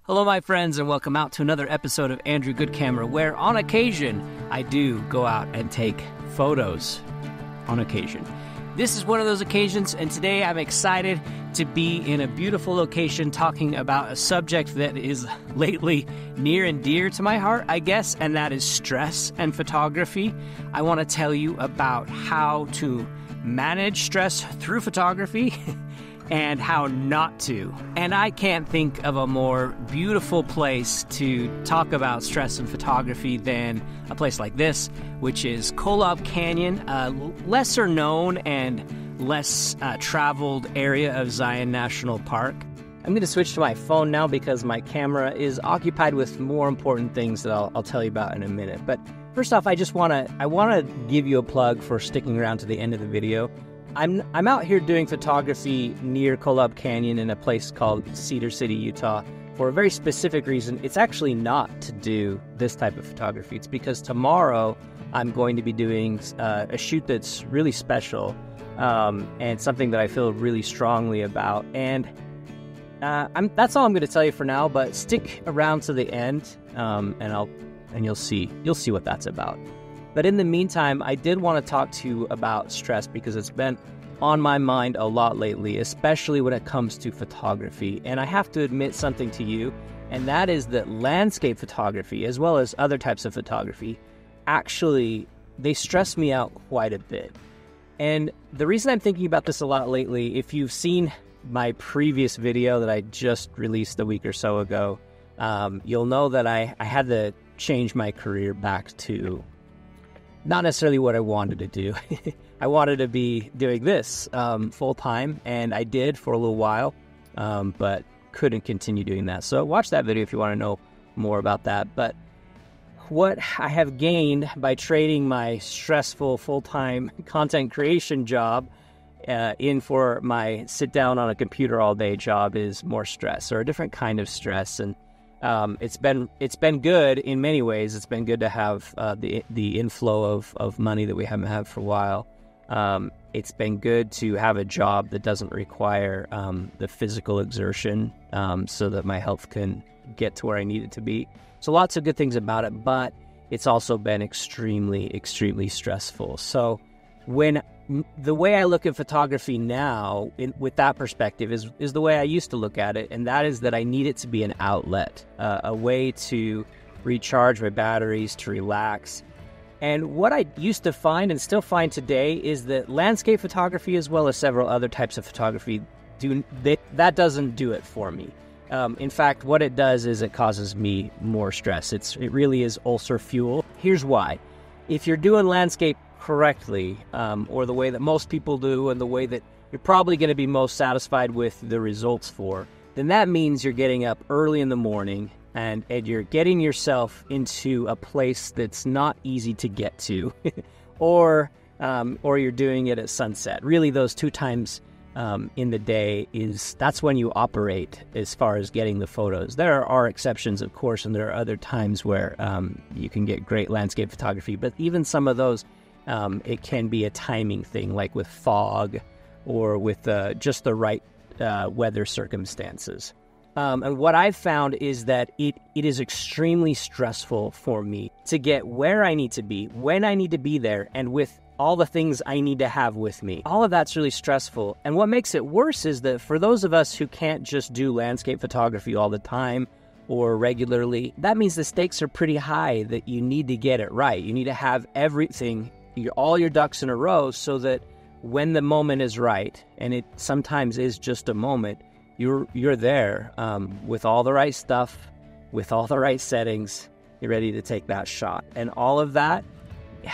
Hello, my friends, and welcome out to another episode of Andrew Good Camera, where on occasion I do go out and take photos. On occasion. This is one of those occasions, and today I'm excited to be in a beautiful location talking about a subject that is lately near and dear to my heart, I guess, and that is stress and photography. I want to tell you about how to manage stress through photography and how not to. And I can't think of a more beautiful place to talk about stress and photography than a place like this, which is Kolob Canyon, a lesser known and less traveled area of Zion National Park. I'm going to switch to my phone now because my camera is occupied with more important things that I'll tell you about in a minute. But first off, I want to give you a plug for sticking around to the end of the video. I'm out here doing photography near Kolob Canyon in a place called Cedar City, Utah, for a very specific reason. It's actually not to do this type of photography. It's because tomorrow I'm going to be doing a shoot that's really special and something that I feel really strongly about. And that's all I'm going to tell you for now. But stick around to the end, and you'll see what that's about. But in the meantime, I did want to talk to you about stress because it's been on my mind a lot lately, especially when it comes to photography. And I have to admit something to you, and that is that landscape photography, as well as other types of photography, actually, they stress me out quite a bit. And the reason I'm thinking about this a lot lately, if you've seen my previous video that I just released a week or so ago, you'll know that I had to change my career back to not necessarily what I wanted to do. I wanted to be doing this full-time, and I did for a little while, but couldn't continue doing that. So watch that video if you want to know more about that. But what I have gained by trading my stressful full-time content creation job in for my sit-down on a computer all-day job is more stress, or a different kind of stress. And it's been good in many ways. It's been good to have the inflow of money that we haven't had for a while. It's been good to have a job that doesn't require the physical exertion, so that my health can get to where I need it to be. So lots of good things about it, but it's also been extremely, extremely stressful. So when the way I look at photography now, with that perspective, is the way I used to look at it, and that is that I need it to be an outlet, a way to recharge my batteries, to relax. And what I used to find, and still find today, is that landscape photography, as well as several other types of photography, that doesn't do it for me. In fact, what it does is it causes me more stress. It really is ulcer fuel. Here's why. If you're doing landscape correctly, or the way that most people do, and the way that you're probably going to be most satisfied with the results for, then that means you're getting up early in the morning and you're getting yourself into a place that's not easy to get to, or you're doing it at sunset. Really, those two times in the day that's when you operate as far as getting the photos. There are exceptions, of course, and there are other times where you can get great landscape photography, but even some of those, it can be a timing thing, like with fog or with just the right weather circumstances. And what I've found is that it is extremely stressful for me to get where I need to be, when I need to be there, and with all the things I need to have with me. All of that's really stressful. And what makes it worse is that for those of us who can't just do landscape photography all the time or regularly, that means the stakes are pretty high, that you need to get it right. You need to have everything, all your ducks in a row, so that when the moment is right, and it sometimes is just a moment, you're there with all the right stuff, with all the right settings. You're ready to take that shot. And all of that,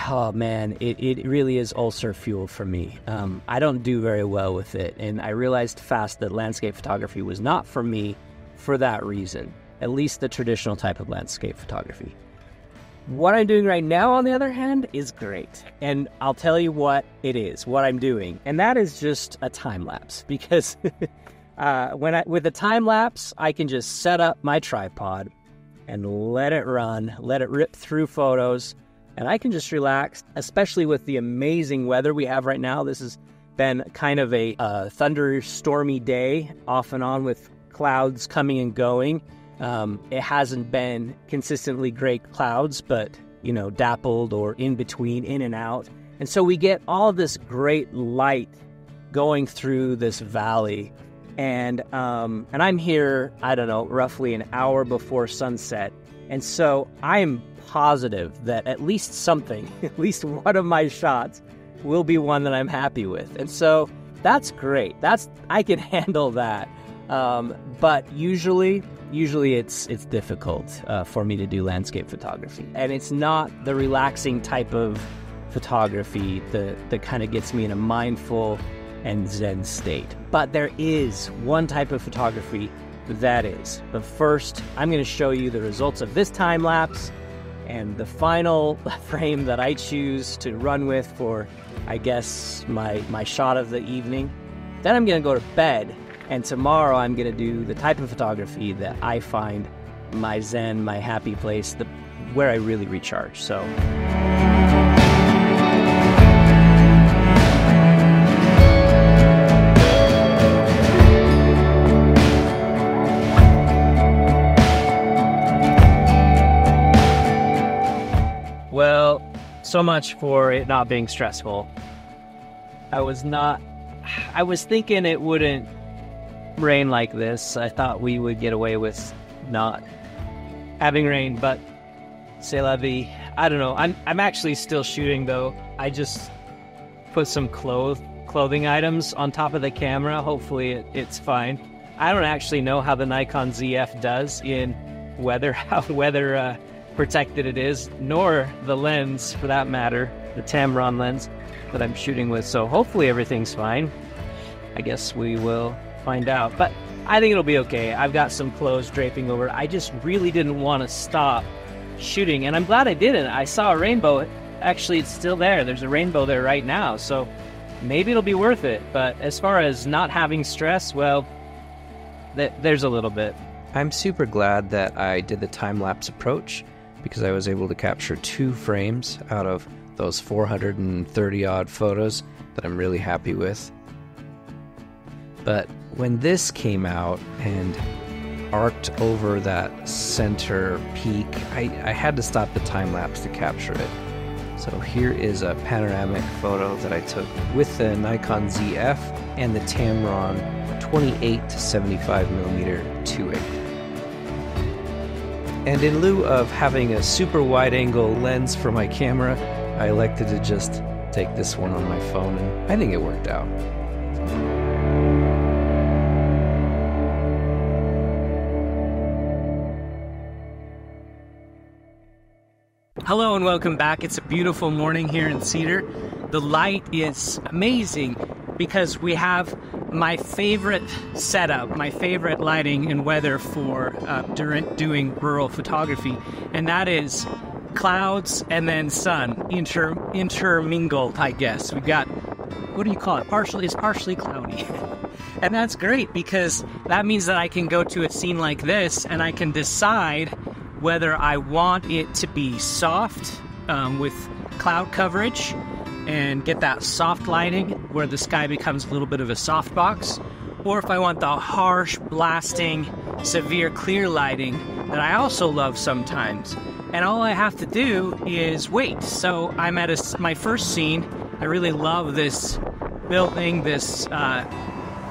oh man, it really is ulcer fuel for me. I don't do very well with it, and I realized fast that landscape photography was not for me for that reason, at least the traditional type of landscape photography. What I'm doing right now, on the other hand, is great. And I'll tell you what it is, what I'm doing. And that is just a time lapse, because with a time lapse, I can just set up my tripod and let it run, let it rip through photos, and I can just relax, especially with the amazing weather we have right now. This has been kind of a thunderstormy day, off and on, with clouds coming and going. It hasn't been consistently gray clouds, but, you know, dappled or in between, in and out. And so we get all this great light going through this valley. And I'm here, I don't know, roughly an hour before sunset. And so I'm positive that at least something, at least one of my shots will be one that I'm happy with. And so that's great. I can handle that. But usually it's difficult for me to do landscape photography. And it's not the relaxing type of photography that kind of gets me in a mindful and zen state. But there is one type of photography that is. But first, I'm going to show you the results of this time lapse and the final frame that I choose to run with for, I guess, my shot of the evening. Then I'm going to go to bed, and tomorrow I'm going to do the type of photography that I find my zen, my happy place, where I really recharge. So well, so much for it not being stressful. I was thinking it wouldn't rain like this. I thought we would get away with not having rain, but c'est la vie. I don't know. I'm actually still shooting though. I just put some clothing items on top of the camera. Hopefully it's fine. I don't actually know how the Nikon ZF does in weather, how weather protected it is, nor the lens for that matter, the Tamron lens that I'm shooting with. So hopefully everything's fine. I guess we will find out, but I think it'll be okay. I've got some clothes draping over it. I just really didn't want to stop shooting, and I'm glad I didn't. I saw a rainbow. Actually, it's still there. There's a rainbow there right now, so maybe it'll be worth it. But as far as not having stress, well, there's a little bit. I'm super glad that I did the time-lapse approach because I was able to capture 2 frames out of those 430 odd photos that I'm really happy with. But when this came out and arced over that center peak, I had to stop the time-lapse to capture it. So here is a panoramic photo that I took with the Nikon ZF and the Tamron 28 to 75mm 2.8. And in lieu of having a super wide-angle lens for my camera, I elected to just take this one on my phone, and I think it worked out. Hello and welcome back. It's a beautiful morning here in Cedar. The light is amazing because we have my favorite setup, my favorite lighting and weather for doing rural photography, and that is clouds and then sun intermingled, I guess. We've got, what do you call it? It's partially cloudy. And that's great because that means that I can go to a scene like this and I can decide whether I want it to be soft with cloud coverage and get that soft lighting where the sky becomes a little bit of a softbox, or if I want the harsh, blasting, severe clear lighting that I also love sometimes. And all I have to do is wait. So I'm at my first scene. I really love this building, this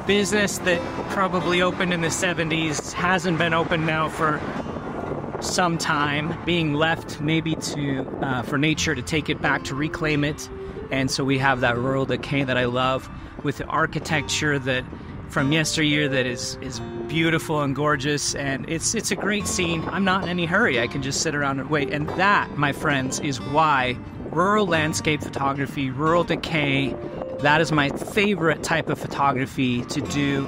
business that probably opened in the 70s, hasn't been open now for some time, being left maybe for nature to take it back, to reclaim it. And so we have that rural decay that I love with the architecture that from yesteryear that is beautiful and gorgeous, and it's a great scene. I'm not in any hurry. I can just sit around and wait. And that, my friends, is why rural landscape photography, rural decay, that is my favorite type of photography to do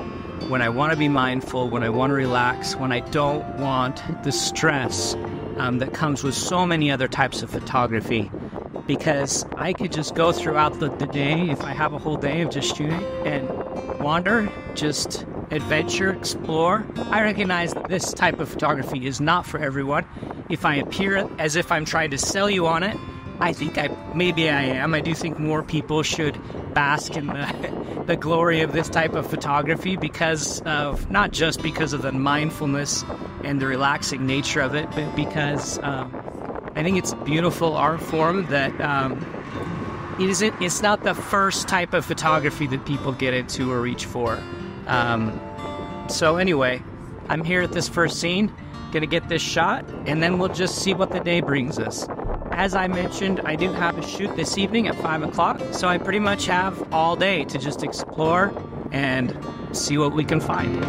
when I want to be mindful, when I want to relax, when I don't want the stress that comes with so many other types of photography. Because I could just go throughout the day, if I have a whole day of just shooting, and wander, just adventure, explore. I recognize that this type of photography is not for everyone. If I appear as if I'm trying to sell you on it, I think maybe I am. I do think more people should bask in the glory of this type of photography because of, not just because of the mindfulness and the relaxing nature of it, but because I think it's a beautiful art form that it's not the first type of photography that people get into or reach for. So anyway, I'm here at this first scene, gonna get this shot, and then we'll just see what the day brings us. As I mentioned, I do have a shoot this evening at 5 o'clock, so I pretty much have all day to just explore and see what we can find.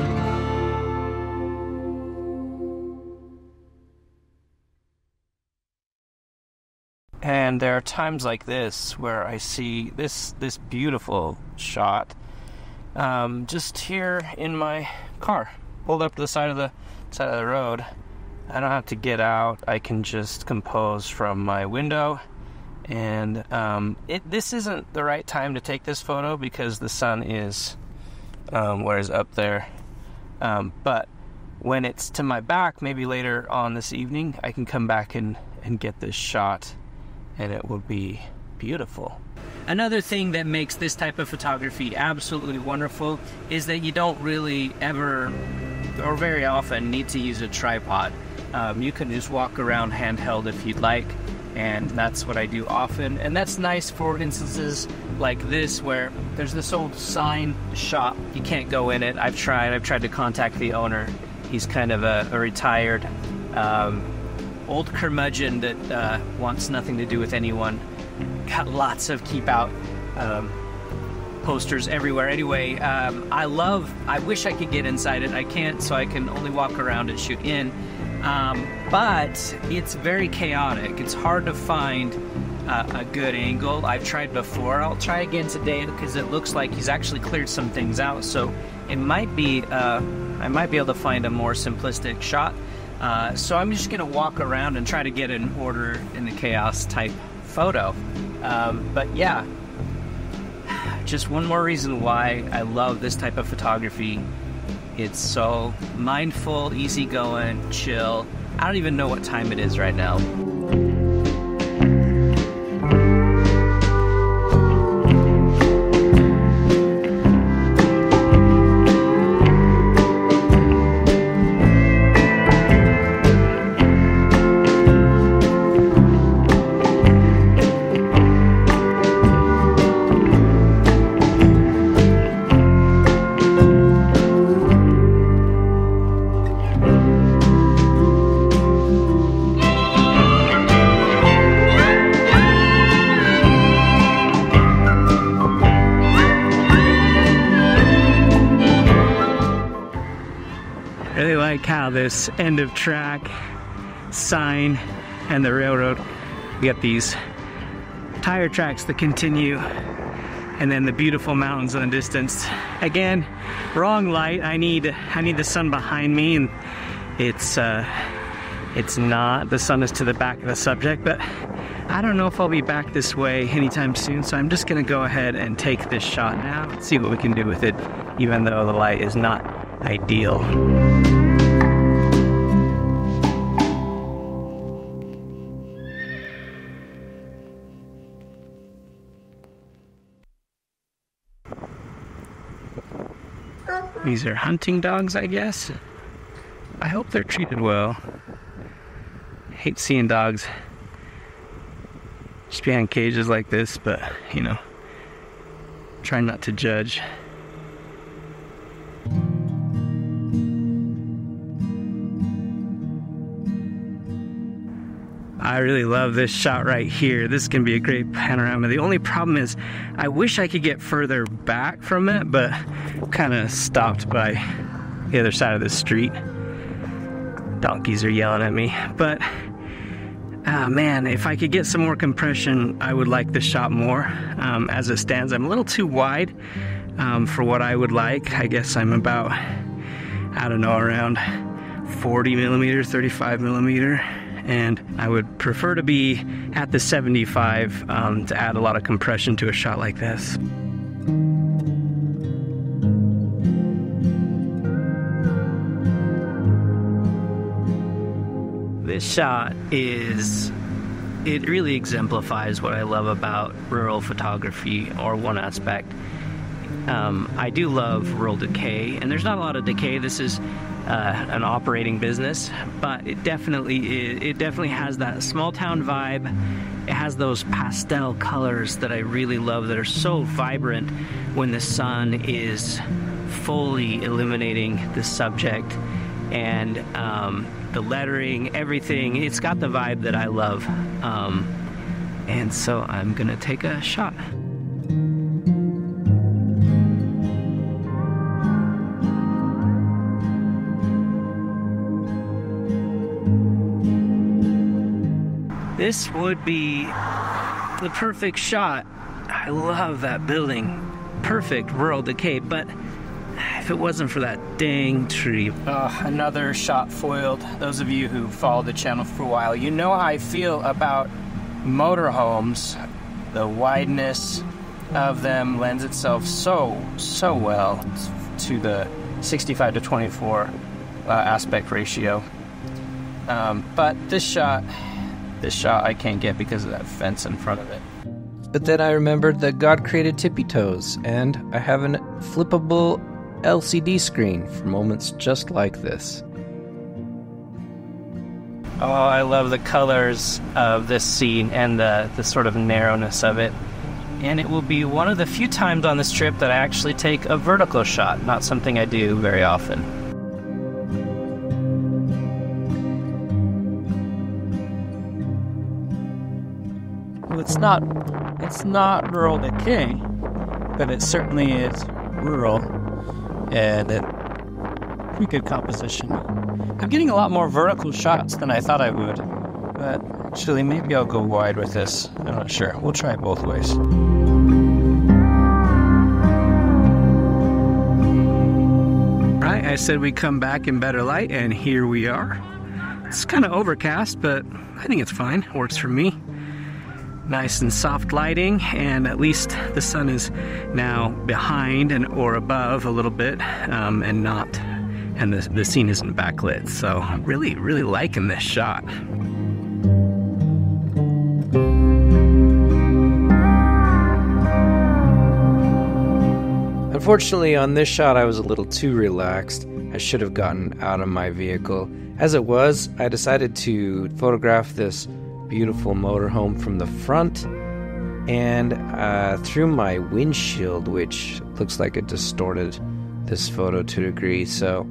And there are times like this where I see this beautiful shot just here in my car, pulled up to the side of the road. I don't have to get out. I can just compose from my window. And this isn't the right time to take this photo because the sun is whereas up there. But when it's to my back, maybe later on this evening, I can come back and get this shot, and it will be beautiful. Another thing that makes this type of photography absolutely wonderful is that you don't really ever, or very often, need to use a tripod. You can just walk around handheld if you'd like, and that's what I do often. And that's nice for instances like this where there's this old sign shop. You can't go in it. I've tried to contact the owner. He's kind of a retired old curmudgeon that wants nothing to do with anyone. Got lots of keep out posters everywhere. Anyway, I wish I could get inside it. I can't, so I can only walk around and shoot in. But it's very chaotic. It's hard to find a good angle. I've tried before. I'll try again today because it looks like he's actually cleared some things out. So it might be, I might be able to find a more simplistic shot. So I'm just gonna walk around and try to get an order in the chaos type photo. But yeah, just one more reason why I love this type of photography. It's so mindful, easygoing, chill. I don't even know what time it is right now. Really like how this end of track sign and the railroad, we got these tire tracks that continue, and then the beautiful mountains in the distance. Again, wrong light. I need the sun behind me, and it's not. The sun is to the back of the subject, but I don't know if I'll be back this way anytime soon, so I'm just gonna go ahead and take this shot now, see what we can do with it, even though the light is not ideal. These are hunting dogs, I guess. I hope they're treated well. Hate seeing dogs just behind cages like this, but you know, try not to judge. I really love this shot right here. This can be a great panorama. The only problem is I wish I could get further back from it, but kind of stopped by the other side of the street. Donkeys are yelling at me, but man, if I could get some more compression, I would like this shot more. As it stands, I'm a little too wide for what I would like. I guess I'm about, I don't know, around 40 millimeters, 35 millimeter. And I would prefer to be at the 75 to add a lot of compression to a shot like this. This shot is it really exemplifies what I love about rural photography, or one aspect. I do love rural decay, and there's not a lot of decay. This is an operating business, but it definitely has that small town vibe. It has those pastel colors that I really love, that are so vibrant when the sun is fully illuminating the subject, and the lettering, everything. It's got the vibe that I love, and so I'm gonna take a shot. This would be the perfect shot. I love that building. Perfect rural decay, but if it wasn't for that dang tree. Another shot foiled. Those of you who follow the channel for a while, you know how I feel about motorhomes. The wideness of them lends itself so well to the 65 to 24 aspect ratio. But this shot I can't get because of that fence in front of it. But then I remembered that God created tippy toes, and I have a flippable LCD screen for moments just like this. Oh, I love the colors of this scene and the sort of narrowness of it. And it will be one of the few times on this trip that I actually take a vertical shot, not something I do very often. Well, it's not rural decay, but it certainly is rural, and pretty good composition. I'm getting a lot more vertical shots than I thought I would, but actually maybe I'll go wide with this. I'm not sure. We'll try it both ways. Right, I said we'd come back in better light, and here we are. It's kind of overcast, but I think it's fine. Works for me. Nice and soft lighting, and at least the sun is now behind or above a little bit, and the scene isn't backlit. So I'm really liking this shot. Unfortunately, on this shot I was a little too relaxed. I should have gotten out of my vehicle. As it was, I decided to photograph this beautiful motorhome from the front and through my windshield, which looks like it distorted this photo to a degree. So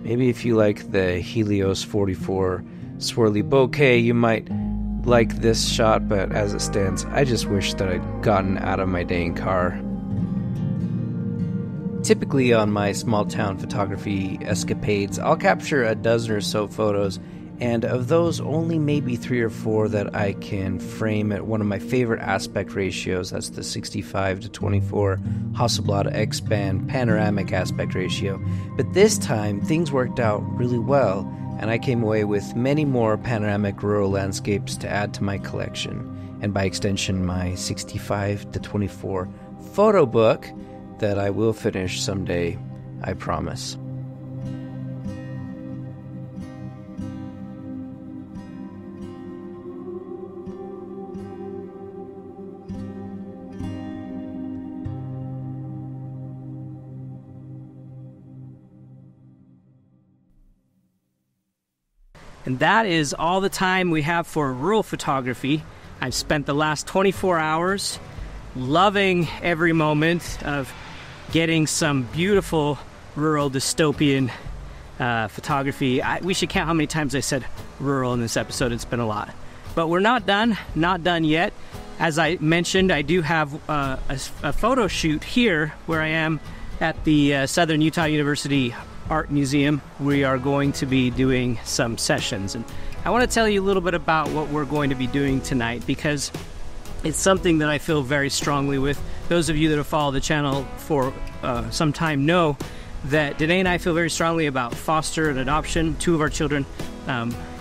maybe if you like the Helios 44 swirly bokeh, you might like this shot, but as it stands, I just wish that I'd gotten out of my dang car. Typically on my small town photography escapades, I'll capture a dozen or so photos, and of those, only maybe 3 or 4 that I can frame at one of my favorite aspect ratios. That's the 65 to 24 Hasselblad X-band panoramic aspect ratio. But this time, things worked out really well, and I came away with many more panoramic rural landscapes to add to my collection, and by extension, my 65 to 24 photo book that I will finish someday, I promise. And that is all the time we have for rural photography. I've spent the last 24 hours loving every moment of getting some beautiful rural dystopian photography. We should count how many times I said rural in this episode. It's been a lot. But we're not done yet. As I mentioned, I do have a photo shoot here where I am at the Southern Utah University Art Museum. We are going to be doing some sessions, and I want to tell you a little bit about what we're going to be doing tonight, because it's something that I feel very strongly with. Those of you that have followed the channel for some time know that Danae and I feel very strongly about foster and adoption. 2 of our children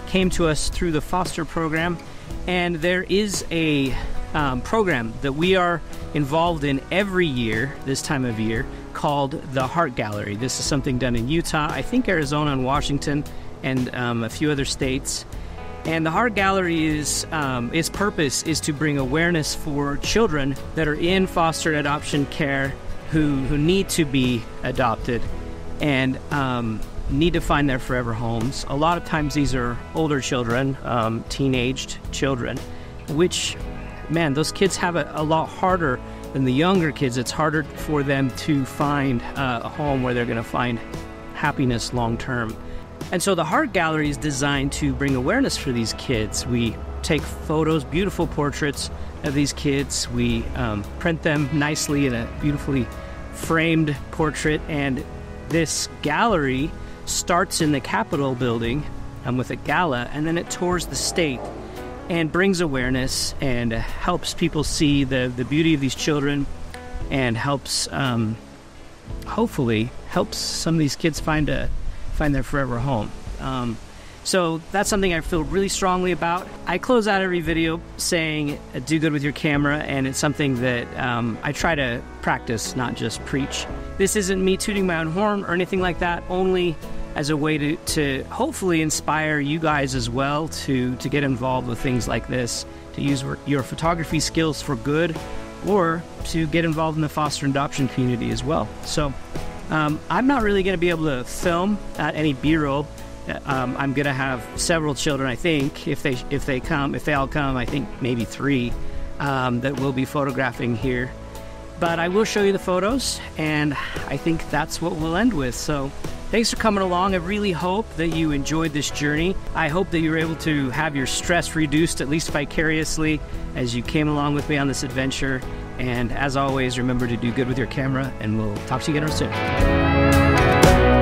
came to us through the foster program, and there is a program that we are involved in every year, this time of year, called the Heart Gallery. This is something done in Utah, I think Arizona and Washington, and a few other states. And the Heart Gallery is its purpose is to bring awareness for children that are in foster adoption care who need to be adopted and need to find their forever homes. A lot of times these are older children, teenaged children, which, man, those kids have it a lot harder than the younger kids. It's harder for them to find a home where they're going to find happiness long term. And so the Heart Gallery is designed to bring awareness for these kids. We take photos, beautiful portraits of these kids. We print them nicely in a beautifully framed portrait. And this gallery starts in the Capitol building with a gala, and then it tours the state and brings awareness and helps people see the beauty of these children and helps, hopefully, helps some of these kids find their forever home. So that's something I feel really strongly about. I close out every video saying, do good with your camera, and it's something that I try to practice, not just preach. This isn't me tooting my own horn or anything like that, only as a way to hopefully inspire you guys as well to get involved with things like this, to use your photography skills for good, or to get involved in the foster and adoption community as well. So I'm not really going to be able to film any B-roll. I'm going to have several children, I think, if they all come, I think maybe 3 that we'll be photographing here. But I will show you the photos, and I think that's what we'll end with. So thanks for coming along. I really hope that you enjoyed this journey. I hope that you were able to have your stress reduced, at least vicariously, as you came along with me on this adventure. And as always, remember to do good with your camera, and we'll talk to you again soon.